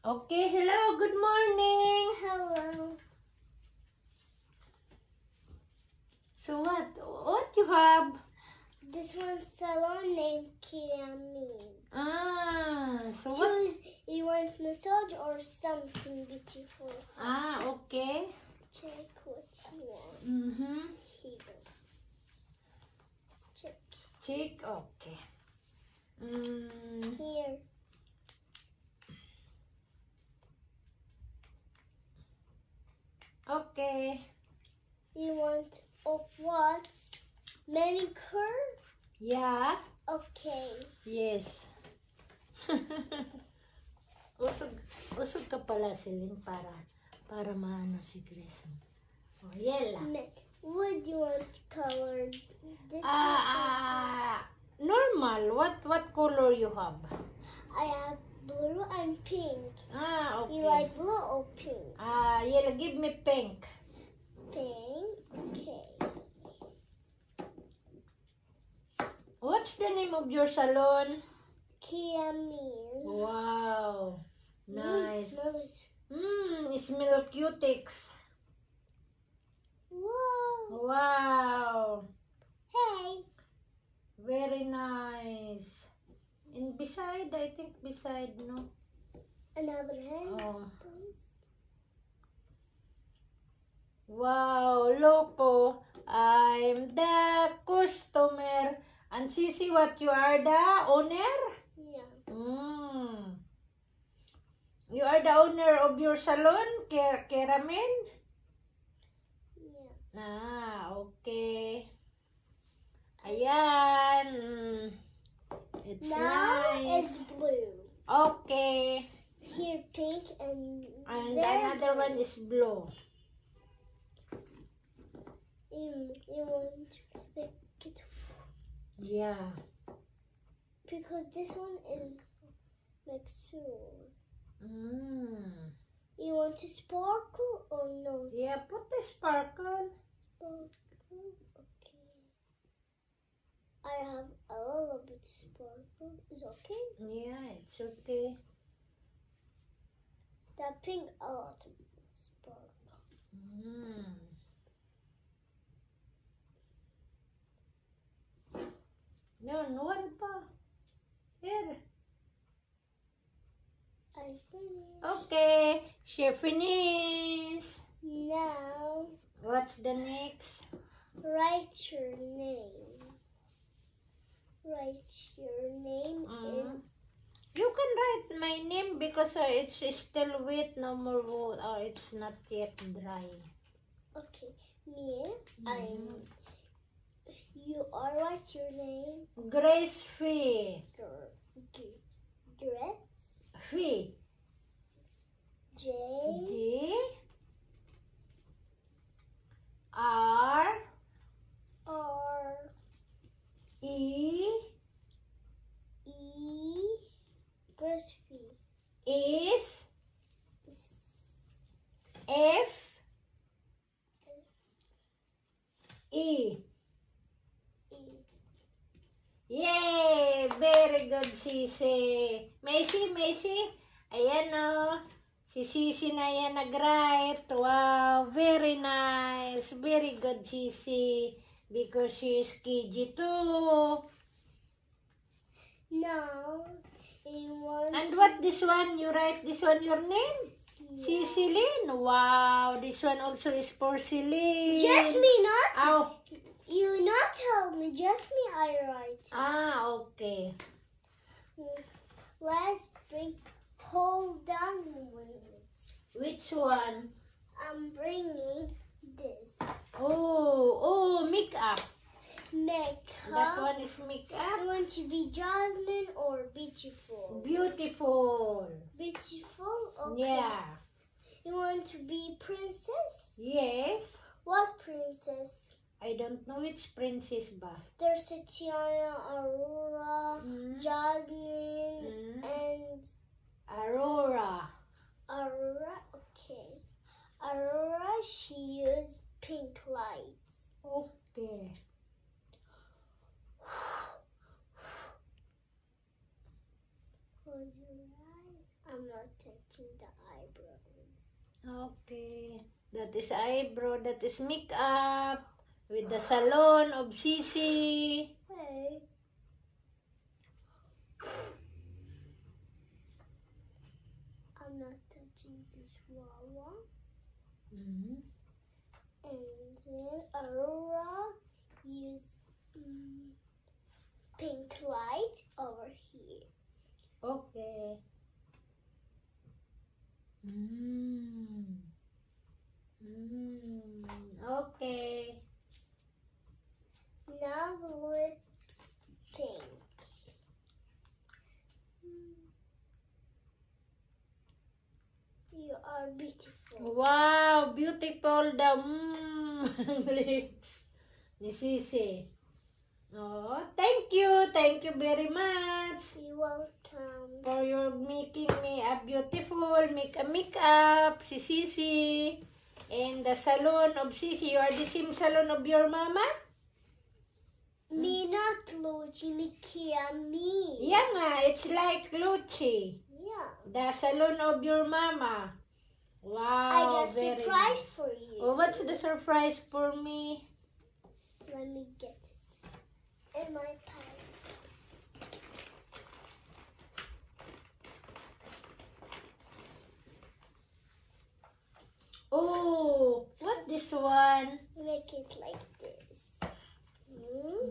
Okay, hello, good morning. Hello. So what you have? This one's salon named Kiamin. So what? Choose you want massage or something beautiful. Okay. Check what you want. Here. Check, okay. Here. Okay. You want what? Manicure? Yeah. Okay. Yes. usog ka pala, Celine, para maano si Chris. Oh, yela. What do you want colored? This Normal. What color you have? I have blue and pink. Okay. You like blue or pink? Yellow. Give me pink. Pink. Okay. What's the name of your salon? Kiamin. Wow. Nice. Smell it. Smell cutics. Whoa. Wow. Hey. Very nice. And beside, I think beside, no? Another hand, Oh. please. Wow, loco. I'm the customer. And Sisi, what you are the owner? Yeah. You are the owner of your salon, Keramin? Yeah. Okay. Ayan. It's Now nice. it's blue. Okay. Here pink and And another blue. one is blue. You want to make it Yeah. because this one is like so. You want to sparkle or no? Yeah, put the sparkle. Sparkle. Okay. I have a little bit sparkle. Is okay? Yeah, it's okay. That pink a lot of sparkle. No, one pa. Here. I finished. Okay, she finished. Now What's the next? write your name. Write your name in. You can write my name because it's still wet, no more water. It's not yet dry. Okay, me. You are write your name. Grace Fee. Dress. Fee. J. G. R. R. E. E. Grace Fee. Is. F. E. Yay! Very good, Sisi. Macy. Ayan o. Si Sisi na yan nag-write. Wow, very nice. Very good, Sisi. Because she is KG2. Now, you want. And what this one? You write this one your name? Yeah. Cecilyn. Wow, this one also is for Celine. Just me, not. Oh. You not tell me. Just me. I write. Okay. Let's hold down a minute. Which one? I'm bringing this. Oh, makeup. Makeup. That one is makeup. You want to be Jasmine or beautiful? Beautiful. Beautiful? Okay. Yeah. You want to be princess? Yes. What princess? I don't know which princess ba. There's Tatiana, Aurora, Jasmine, and Aurora. Aurora, okay. Aurora, she used pink lights. Okay. Close your eyes. I'm not touching the eyebrows. Okay. That is eyebrow. That is makeup. With the salon of Sisi. Hey. I'm not touching this Wawa. Mm-hmm. And then Aurora use pink light over here. Okay. Mm. Mm. Okay. Now lips pink. You are beautiful. Wow, beautiful the lips ni Sisi. Oh, thank you very much You're welcome. for your making me a beautiful makeup, si Sisi. And the salon of Sisi, you are the same salon of your mama? Me not Luchi, Mikia, me. Yeah nga, it's like Luchi. Yeah. The salon of your mama. Wow, I got a very surprise nice. for you. Oh, what's the surprise for me? Let me get it. In my pile. Oh, what this one? Make it like this.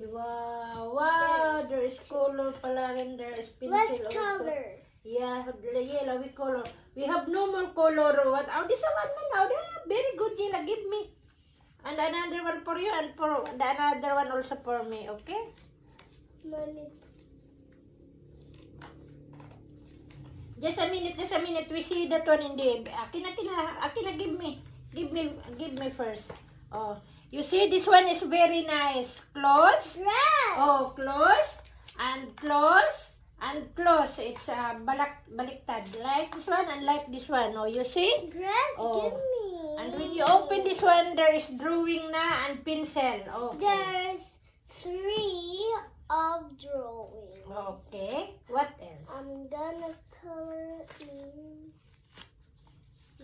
Wow, there is color pala rin, there is pencil Let's also. color. Yeah, the yellow color. We have no more color. What? Oh, this one man. Oh, very good, Yela. Give me. And another one for you and for the another one also for me, okay? Mommy. Just a minute. We see that one in the... Akina, give me. Give me first. Oh, you see this one is very nice. Close. Dress. Oh, close. And close. And close. It's baliktad. Like this one and like this one. Oh, you see? Dress, Oh. give me. And when you open this one, there is drawing na and pencil. Okay. There's 3 of drawing. Okay. What else? I'm gonna color in.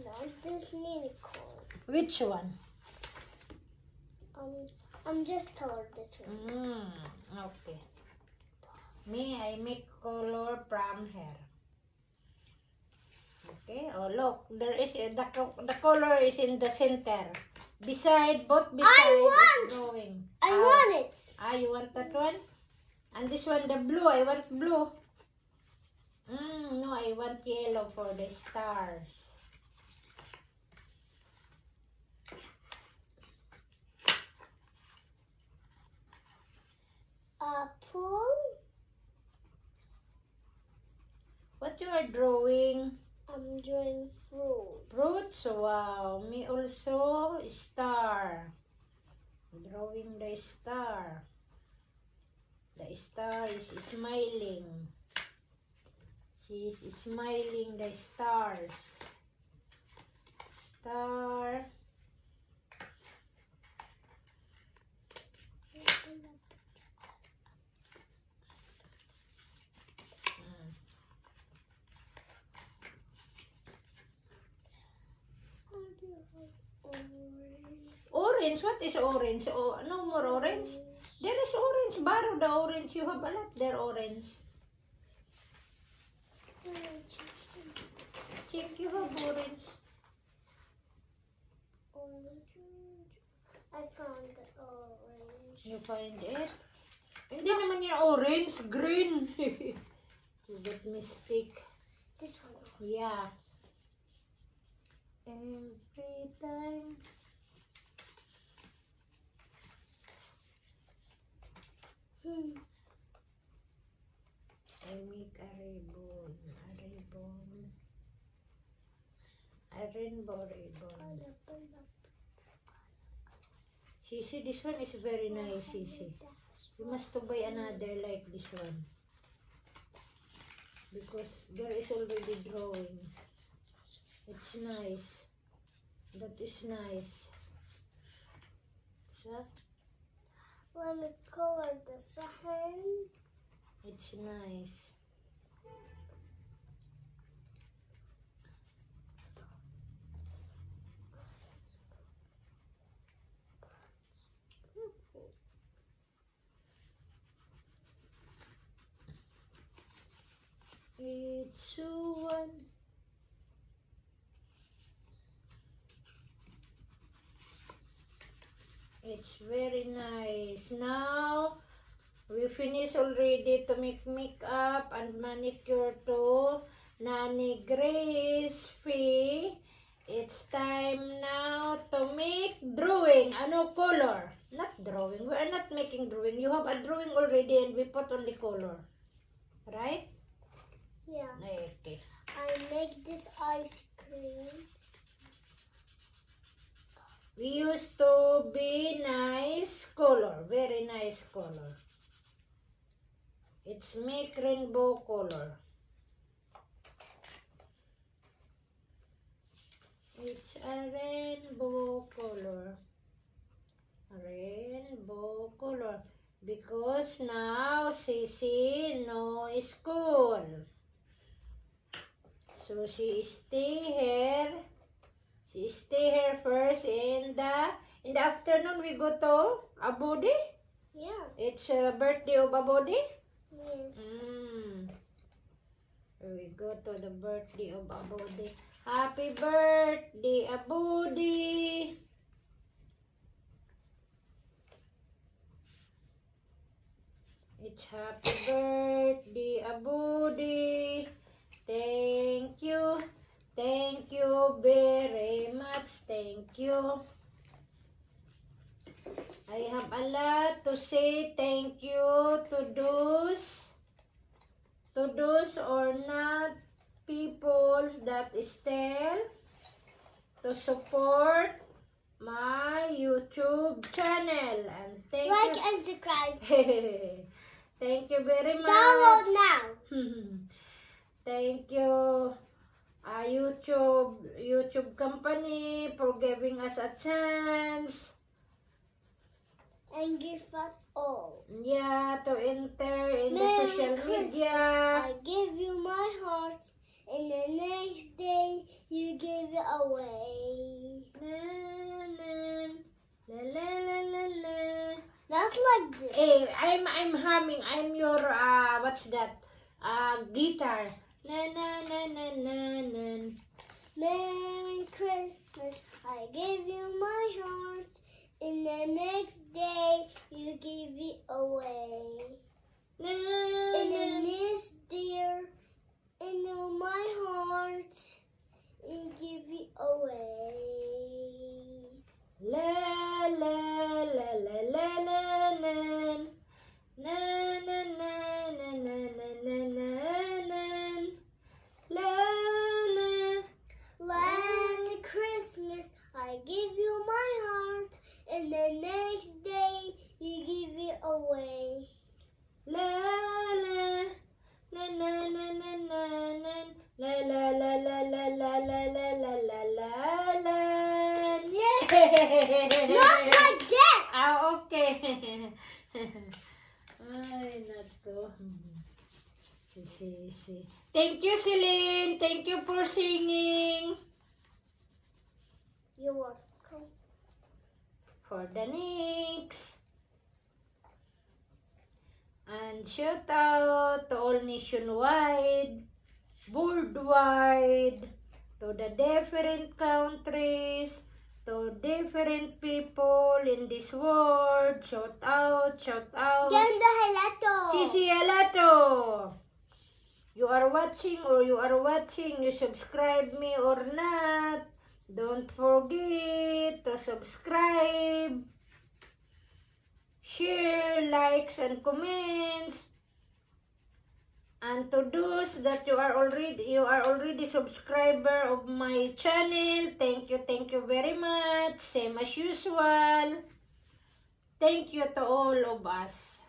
Not this unicorn. Which one? I'm just colored this one. Okay. Me, I make color from hair. Okay. Oh, look. There is the color is in the center. Both beside want! drawing. I want it. You want that one? And this one, the blue. I want blue. No, I want yellow for the stars. Apple. What you are drawing? I'm drawing fruit. Fruits. Wow. Me also star. Drawing the star. The star is smiling. She's smiling the stars. Star. Orange? What is orange? Oh, no more orange. There is orange. Borrow the orange. You have a lot there, orange. Check, you have orange. I found the orange. You find it? Hindi naman yung orange, green. You get mistake. This one. Yeah. Every time. I make a ribbon. A rainbow ribbon. Sisi, this one is very nice, Sisi. You must to buy another like this one. Because there is already drawing. It's nice. That is nice. So, Let me color the sign. it's nice. It's so one. It's very nice. Now, we finish already to make makeup and manicure to Nanny Grace Fee. It's time now to make drawing. Ano color? Not drawing. We are not making drawing. You have a drawing already and we put on the color. Right? Yeah. Okay. I make this ice cream. We used to be nice color. Very nice color. It's make rainbow color. It's a rainbow color. Rainbow color. Because now Sisi no school. So she stay here. She stay here first in the afternoon we go to Abudi. Yeah. It's a birthday of Abudi. Yes. We go to the birthday of Abudi. Happy birthday, Abudi. It's happy birthday, Abudi. Thank you. Thank you very much. Thank you. I have a lot to say thank you to those or not people that still to support my YouTube channel. And thank Like you. and subscribe. Thank you very much. Download now. Thank you, YouTube company for giving us a chance. And give us all. Yeah, to enter in the Merry social Christmas. media. I give you my heart, and the next day you give it away. La, la, la, la, la, la. Not like this. Hey, I'm humming. I'm your what's that? Guitar. Na na na na na na. Merry Christmas, I give you my heart, and the next day you give it away. Na, And na. then this dear, and my heart, and give it away. La la la la la la la. Na na na na na na na na na. La la. Last Christmas, I give you my heart, and the next day you give it away. La la na na na na na na la la la la la la la la la la la la. Yeah. Not like that. Okay. Ay, nato. Si. Thank you, Celine. Thank you for singing. You're welcome. For the next. And shout out to all nationwide, worldwide, to the different countries, to different people in this world. Shout out. Ganda halato. Sisi Alato. You are watching, you subscribe me or not. Don't forget to subscribe, share, likes, and comments. And to those that you are already subscriber of my channel, thank you very much. Same as usual. Thank you to all of us.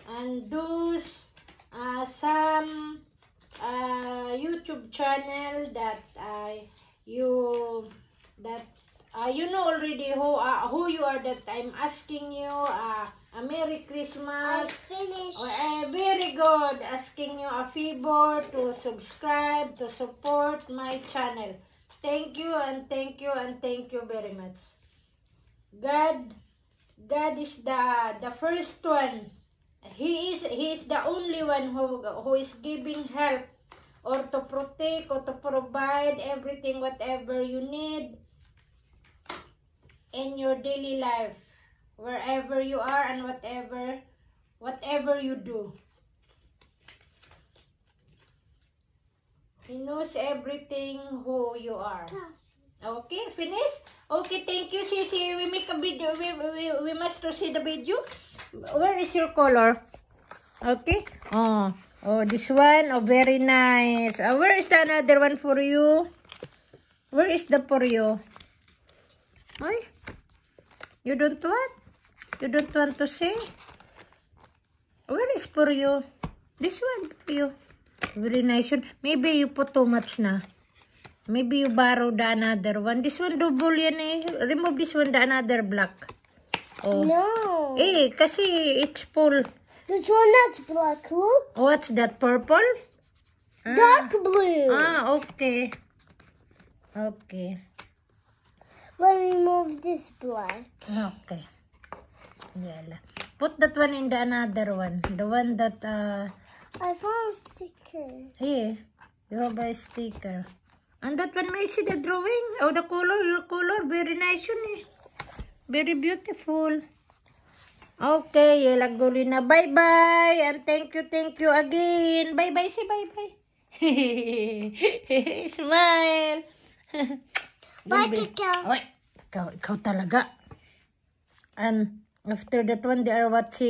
And those some YouTube channel that you know already who you are, that I'm asking you a Merry I Christmas finished. or a very good, asking you a favor to subscribe, to support my channel. Thank you and thank you and thank you very much. God God is the first one. He is the only one who is giving help or to protect or to provide everything whatever you need in your daily life, wherever you are and whatever you do. He knows everything who you are. Okay, finish? Okay, thank you, Sisi. We make a video. We must to see the video. Where is your color? Okay. Oh, this one. Oh, very nice. Where is the another one for you? Where is the for you? Oy, you don't want? You don't want to see? Where is for you? This one for you. Very nice one. Maybe you put too much na. Maybe you borrow the another one. This one double yan eh. Remove this one, the another black. Oh. No. Eh, kasi it's full. This one that's black. Look. What's that, purple? Dark blue. Okay. Okay. Let me move this black. Okay. Yeah. Put that one in the another one. The one that, I found a sticker. hey, you have a sticker. And that one, may see the drawing? Oh, the color, your color, very nice yun eh. Very beautiful. Okay, Yelaguli na. Bye-bye. And thank you again. Bye-bye, say bye-bye. Smile. Bye, Baby. Kika. Oy, ikaw talaga. And after that one, they are watching.